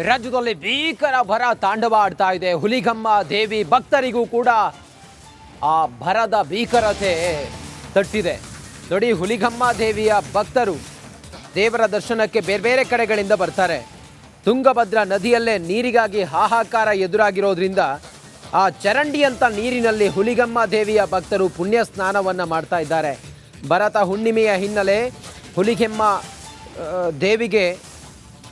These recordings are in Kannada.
ರಾಜ್ಯದಲ್ಲಿ ಭೀಕರ ಬರ ತಾಂಡವ ಆಡ್ತಾ ಇದೆ. ಹುಲಿಗಮ್ಮ ದೇವಿ ಭಕ್ತರಿಗೂ ಕೂಡ ಆ ಬರದ ಭೀಕರತೆ ತಟ್ಟಿದೆ. ನೋಡಿ, ಹುಲಿಗಮ್ಮ ದೇವಿಯ ಭಕ್ತರು ದೇವರ ದರ್ಶನಕ್ಕೆ ಬೇರೆ ಬೇರೆ ಕಡೆಗಳಿಂದ ಬರ್ತಾರೆ. ತುಂಗಭದ್ರಾ ನದಿಯಲ್ಲೇ ನೀರಿಗಾಗಿ ಹಾಹಾಕಾರ ಎದುರಾಗಿರೋದ್ರಿಂದ ಆ ಚರಂಡಿ ಅಂತ ನೀರಿನಲ್ಲಿ ಹುಲಿಗಮ್ಮ ದೇವಿಯ ಭಕ್ತರು ಪುಣ್ಯ ಸ್ನಾನವನ್ನು ಮಾಡ್ತಾ ಇದ್ದಾರೆ. ಭರತ ಹುಣ್ಣಿಮೆಯ ಹಿನ್ನೆಲೆ ಹುಲಿಗೆಮ್ಮ ದೇವಿಗೆ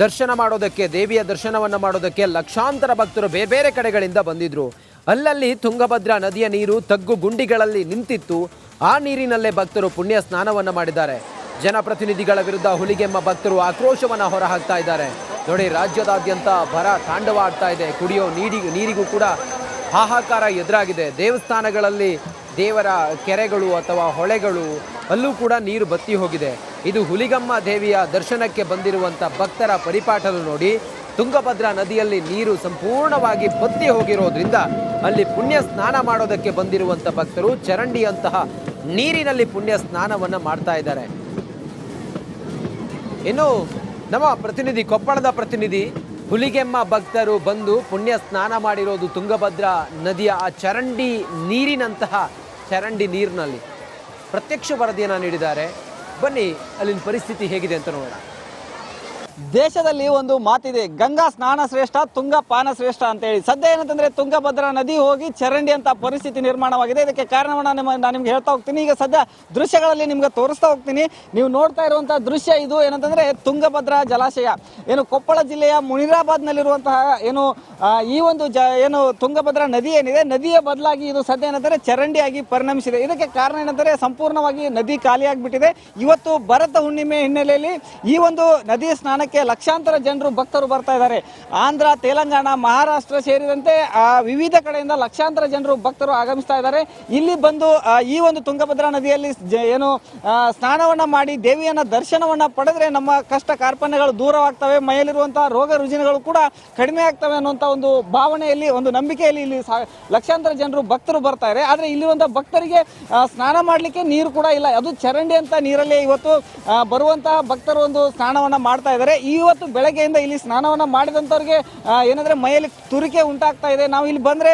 ದರ್ಶನ ಮಾಡೋದಕ್ಕೆ, ದೇವಿಯ ದರ್ಶನವನ್ನು ಮಾಡೋದಕ್ಕೆ ಲಕ್ಷಾಂತರ ಭಕ್ತರು ಬೇರೆ ಬೇರೆ ಕಡೆಗಳಿಂದ ಬಂದಿದ್ದರು. ಅಲ್ಲಲ್ಲಿ ತುಂಗಭದ್ರಾ ನದಿಯ ನೀರು ತಗ್ಗು ಗುಂಡಿಗಳಲ್ಲಿ ನಿಂತಿತ್ತು. ಆ ನೀರಿನಲ್ಲೇ ಭಕ್ತರು ಪುಣ್ಯ ಸ್ನಾನವನ್ನು ಮಾಡಿದ್ದಾರೆ. ಜನಪ್ರತಿನಿಧಿಗಳ ವಿರುದ್ಧ ಹುಲಿಗೆಮ್ಮ ಭಕ್ತರು ಆಕ್ರೋಶವನ್ನು ಹೊರಹಾಕ್ತಾ ಇದ್ದಾರೆ. ನೋಡಿ, ರಾಜ್ಯದಾದ್ಯಂತ ಬರ ತಾಂಡವ ಆಡ್ತಾ ಇದೆ. ಕುಡಿಯೋ ನೀರಿಗೂ ಕೂಡ ಹಾಹಾಕಾರ ಎದುರಾಗಿದೆ. ದೇವಸ್ಥಾನಗಳಲ್ಲಿ, ದೇವರ ಕೆರೆಗಳು ಅಥವಾ ಹೊಳೆಗಳು ಅಲ್ಲೂ ಕೂಡ ನೀರು ಬತ್ತಿ ಹೋಗಿದೆ. ಇದು ಹುಲಿಗಮ್ಮ ದೇವಿಯ ದರ್ಶನಕ್ಕೆ ಬಂದಿರುವಂಥ ಭಕ್ತರ ಪರಿಪಾಠಲು ನೋಡಿ. ತುಂಗಭದ್ರಾ ನದಿಯಲ್ಲಿ ನೀರು ಸಂಪೂರ್ಣವಾಗಿ ಬತ್ತಿ ಹೋಗಿರೋದ್ರಿಂದ ಅಲ್ಲಿ ಪುಣ್ಯ ಸ್ನಾನ ಮಾಡೋದಕ್ಕೆ ಬಂದಿರುವಂಥ ಭಕ್ತರು ಚರಂಡಿಯಂತಹ ನೀರಿನಲ್ಲಿ ಪುಣ್ಯ ಸ್ನಾನವನ್ನು ಮಾಡ್ತಾ ಇದ್ದಾರೆ. ಇನ್ನು ನಮ್ಮ ಪ್ರತಿನಿಧಿ, ಕೊಪ್ಪಳದ ಪ್ರತಿನಿಧಿ, ಹುಲಿಗೆಮ್ಮ ಭಕ್ತರು ಬಂದು ಪುಣ್ಯ ಸ್ನಾನ ಮಾಡಿರೋದು ತುಂಗಭದ್ರಾ ನದಿಯ ಆ ಚರಂಡಿ ನೀರಿನಲ್ಲಿ ಪ್ರತ್ಯಕ್ಷ ವರದಿಯನ್ನು ನೀಡಿದ್ದಾರೆ. ಬನ್ನಿ, ಅಲ್ಲಿನ ಪರಿಸ್ಥಿತಿ ಹೇಗಿದೆ ಅಂತ ನೋಡೋಣ. ದೇಶದಲ್ಲಿ ಒಂದು ಮಾತಿದೆ, ಗಂಗಾ ಸ್ನಾನ ಶ್ರೇಷ್ಠ, ತುಂಗ ಪಾನ ಶ್ರೇಷ್ಠ ಅಂತ ಹೇಳಿ. ಸದ್ಯ ಏನಂತಂದ್ರೆ ತುಂಗಭದ್ರಾ ನದಿ ಹೋಗಿ ಚರಂಡಿ ಅಂತ ಪರಿಸ್ಥಿತಿ ನಿರ್ಮಾಣವಾಗಿದೆ. ಇದಕ್ಕೆ ಕಾರಣವನ್ನು ನಾನು ನಿಮ್ಗೆ ಹೇಳ್ತಾ ಹೋಗ್ತೀನಿ. ಈಗ ಸದ್ಯ ದೃಶ್ಯಗಳಲ್ಲಿ ನಿಮ್ಗೆ ತೋರಿಸ್ತಾ ಹೋಗ್ತೀನಿ. ನೀವು ನೋಡ್ತಾ ಇರುವಂತಹ ದೃಶ್ಯ ಇದು ಏನಂತಂದ್ರೆ ತುಂಗಭದ್ರಾ ಜಲಾಶಯ, ಏನು ಕೊಪ್ಪಳ ಜಿಲ್ಲೆಯ ಮುನಿರಾಬಾದ್ ನಲ್ಲಿರುವಂತಹ ಏನು ಈ ಒಂದು ಏನು ತುಂಗಭದ್ರಾ ನದಿ ಏನಿದೆ, ನದಿಯ ಬದಲಾಗಿ ಇದು ಸದ್ಯ ಏನಂದ್ರೆ ಚರಂಡಿಯಾಗಿ ಪರಿಣಮಿಸಿದೆ. ಇದಕ್ಕೆ ಕಾರಣ ಏನಂದ್ರೆ ಸಂಪೂರ್ಣವಾಗಿ ನದಿ ಖಾಲಿಯಾಗಿಬಿಟ್ಟಿದೆ. ಇವತ್ತು ಭರತ ಹುಣ್ಣಿಮೆ ಹಿನ್ನೆಲೆಯಲ್ಲಿ ಈ ಒಂದು ನದಿ ಸ್ನಾನಕ್ಕೆ ಲಕ್ಷಾಂತರ ಜನರು ಭಕ್ತರು ಬರ್ತಾ ಇದ್ದಾರೆ. ಆಂಧ್ರ, ತೆಲಂಗಾಣ, ಮಹಾರಾಷ್ಟ್ರ ಸೇರಿದಂತೆ ವಿವಿಧ ಕಡೆಯಿಂದ ಲಕ್ಷಾಂತರ ಜನರು ಭಕ್ತರು ಆಗಮಿಸ್ತಾ ಇದ್ದಾರೆ. ಇಲ್ಲಿ ಬಂದು ಈ ಒಂದು ತುಂಗಭದ್ರಾ ನದಿಯಲ್ಲಿ ಏನು ಸ್ನಾನವನ್ನ ಮಾಡಿ ದೇವಿಯನ್ನ ದರ್ಶನವನ್ನ ಪಡೆದ್ರೆ ನಮ್ಮ ಕಷ್ಟ ಕಾರ್ಪಣ್ಯಗಳು ದೂರವಾಗ್ತವೆ, ಮೈಯಲ್ಲಿರುವಂತಹ ರೋಗ ರುಜಿನಗಳು ಕೂಡ ಕಡಿಮೆ ಆಗ್ತವೆ ಅನ್ನುವಂಥ ಒಂದು ಭಾವನೆಯಲ್ಲಿ, ಒಂದು ನಂಬಿಕೆಯಲ್ಲಿ ಇಲ್ಲಿ ಲಕ್ಷಾಂತರ ಜನರು ಭಕ್ತರು ಬರ್ತಾ ಇದ್ದಾರೆ. ಆದ್ರೆ ಇಲ್ಲಿರುವಂತಹ ಭಕ್ತರಿಗೆ ಸ್ನಾನ ಮಾಡ್ಲಿಕ್ಕೆ ನೀರು ಕೂಡ ಇಲ್ಲ. ಅದು ಚರಂಡಿ ಅಂತ ನೀರಲ್ಲಿ ಇವತ್ತು ಬರುವಂತಹ ಭಕ್ತರು ಒಂದು ಸ್ನಾನವನ್ನ ಮಾಡ್ತಾ ಇದ್ದಾರೆ. ಇವತ್ತು ಬೆಳಗ್ಗೆಯಿಂದ ಇಲ್ಲಿ ಸ್ನಾನವನ್ನ ಮಾಡಿದಂಥವ್ರಿಗೆ ಏನಂದ್ರೆ ಮೈಯಲ್ಲಿ ತುರಿಕೆ ಉಂಟಾಗ್ತಾ ಇದೆ. ನಾವು ಇಲ್ಲಿ ಬಂದ್ರೆ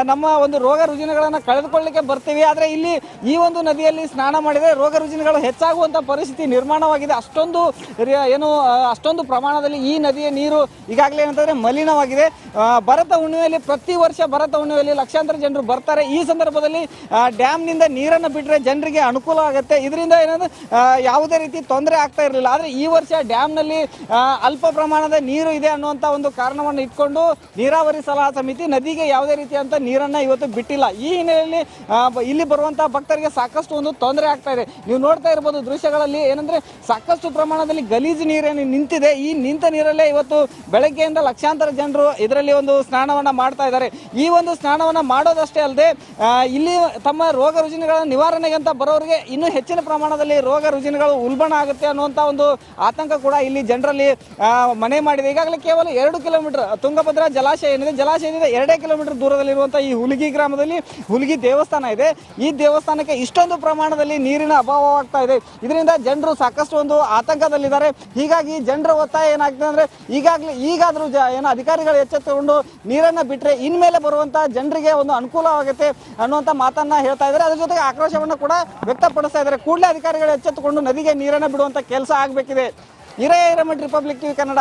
ನಮ್ಮ ಒಂದು ರೋಗ ರುಜಿನಗಳನ್ನ ಕಳೆದುಕೊಳ್ಳಲಿಕ್ಕೆ ಬರ್ತೀವಿ. ಆದ್ರೆ ಇಲ್ಲಿ ಈ ಒಂದು ನದಿಯಲ್ಲಿ ಸ್ನಾನ ಮಾಡಿದ್ರೆ ರೋಗ ರುಜಿನಗಳು ಹೆಚ್ಚಾಗುವಂತ ಪರಿಸ್ಥಿತಿ ನಿರ್ಮಾಣವಾಗಿದೆ. ಅಷ್ಟೊಂದು ಪ್ರಮಾಣದಲ್ಲಿ ಈ ನದಿಯ ನೀರು ಈಗಾಗಲೇ ಏನಂತಂದ್ರೆ ಮಲಿನವಾಗಿದೆ. ಭರತ ಹುಣ್ಣಿಮೆಯಲ್ಲಿ, ಪ್ರತಿ ವರ್ಷ ಭರತ ಹುಣ್ಣಿಮೆಯಲ್ಲಿ ಲಕ್ಷಾಂತರ ಜನರು ಬರ್ತಾರೆ. ಈ ಸಂದರ್ಭದಲ್ಲಿ ಡ್ಯಾಮ್ ನಿಂದ ನೀರನ್ನು ಬಿಟ್ಟರೆ ಜನರಿಗೆ ಅನುಕೂಲ ಆಗುತ್ತೆ. ಇದರಿಂದ ಏನಂದ್ರೆ ಯಾವುದೇ ರೀತಿ ತೊಂದರೆ ಆಗ್ತಾ ಇರಲಿಲ್ಲ. ಆದ್ರೆ ಈ ವರ್ಷ ಡ್ಯಾಮ್ ನಲ್ಲಿ ಅಲ್ಪ ಪ್ರಮಾಣದ ನೀರು ಇದೆ ಅನ್ನುವಂತ ಒಂದು ಕಾರಣವನ್ನು ಇಟ್ಕೊಂಡು ನೀರಾವರಿ ಸಲಹಾ ಸಮಿತಿ ನದಿಗೆ ಯಾವುದೇ ರೀತಿಯಂತ ನೀರನ್ನ ಇವತ್ತು ಬಿಟ್ಟಿಲ್ಲ. ಈ ಹಿನ್ನೆಲೆಯಲ್ಲಿ ಇಲ್ಲಿ ಬರುವಂತಹ ಭಕ್ತರಿಗೆ ಸಾಕಷ್ಟು ಒಂದು ತೊಂದರೆ ಆಗ್ತಾ ಇದೆ. ನೀವು ನೋಡ್ತಾ ಇರಬಹುದು ದೃಶ್ಯಗಳಲ್ಲಿ ಏನಂದ್ರೆ ಸಾಕಷ್ಟು ಪ್ರಮಾಣದಲ್ಲಿ ಗಲೀಜು ನೀರೇನು ನಿಂತಿದೆ. ಈ ನಿಂತ ನೀರಲ್ಲೇ ಇವತ್ತು ಬೆಳಗ್ಗೆಯಿಂದ ಲಕ್ಷಾಂತರ ಜನರು ಇದರಲ್ಲಿ ಒಂದು ಸ್ನಾನವನ್ನ ಮಾಡ್ತಾ ಇದ್ದಾರೆ. ಈ ಒಂದು ಸ್ನಾನವನ್ನ ಮಾಡೋದಷ್ಟೇ ಅಲ್ಲದೆ ಇಲ್ಲಿ ತಮ್ಮ ರೋಗ ರುಜಿನಗಳ ನಿವಾರಣೆಗೆ ಅಂತ ಬರೋರಿಗೆ ಇನ್ನೂ ಹೆಚ್ಚಿನ ಪ್ರಮಾಣದಲ್ಲಿ ರೋಗ ರುಜಿನಗಳು ಉಲ್ಬಣ ಆಗುತ್ತೆ ಅನ್ನುವಂತ ಒಂದು ಆತಂಕ ಕೂಡ ಇಲ್ಲಿ ಜನರಲ್ಲಿ ಮನೆ ಮಾಡಿದೆ. ಈಗಾಗಲೇ ಕೇವಲ 2 ಕಿಲೋಮೀಟರ್ ತುಂಗಭದ್ರಾ ಜಲಾಶಯ ಏನಿದೆ, ಜಲಾಶಯದಿಂದ 2 ಕಿಲೋಮೀಟರ್ ದೂರದಲ್ಲಿರುವಂತಹ ಈ ಹುಲಿಗಿ ಗ್ರಾಮದಲ್ಲಿ ಹುಲಿಗಿ ದೇವಸ್ಥಾನ ಇದೆ. ಈ ದೇವಸ್ಥಾನಕ್ಕೆ ಇಷ್ಟೊಂದು ಪ್ರಮಾಣದಲ್ಲಿ ನೀರಿನ ಅಭಾವವಾಗ್ತಾ ಇದೆ. ಇದರಿಂದ ಜನರು ಸಾಕಷ್ಟು ಒಂದು ಆತಂಕದಲ್ಲಿದ್ದಾರೆ. ಹೀಗಾಗಿ ಜನರ ಒತ್ತಾಯ ಏನಾಗ್ತದೆ ಅಂದ್ರೆ ಈಗಾದ್ರೂ ಏನು ಅಧಿಕಾರಿಗಳು ಎಚ್ಚೆತ್ತುಕೊಂಡು ನೀರನ್ನ ಬಿಟ್ರೆ ಇನ್ಮೇಲೆ ಬರುವಂತಹ ಜನರಿಗೆ ಒಂದು ಅನುಕೂಲವಾಗುತ್ತೆ ಅನ್ನುವಂತ ಮಾತನ್ನ ಹೇಳ್ತಾ ಇದ್ದಾರೆ. ಅದ್ರ ಜೊತೆಗೆ ಆಕ್ರೋಶವನ್ನು ಕೂಡ ವ್ಯಕ್ತಪಡಿಸ್ತಾ ಇದ್ದಾರೆ. ಕೂಡಲೇ ಅಧಿಕಾರಿಗಳು ಎಚ್ಚೆತ್ತುಕೊಂಡು ನದಿಗೆ ನೀರನ್ನ ಬಿಡುವಂತ ಕೆಲಸ ಆಗಬೇಕಿದೆ. Hiremath republic TV Kannada.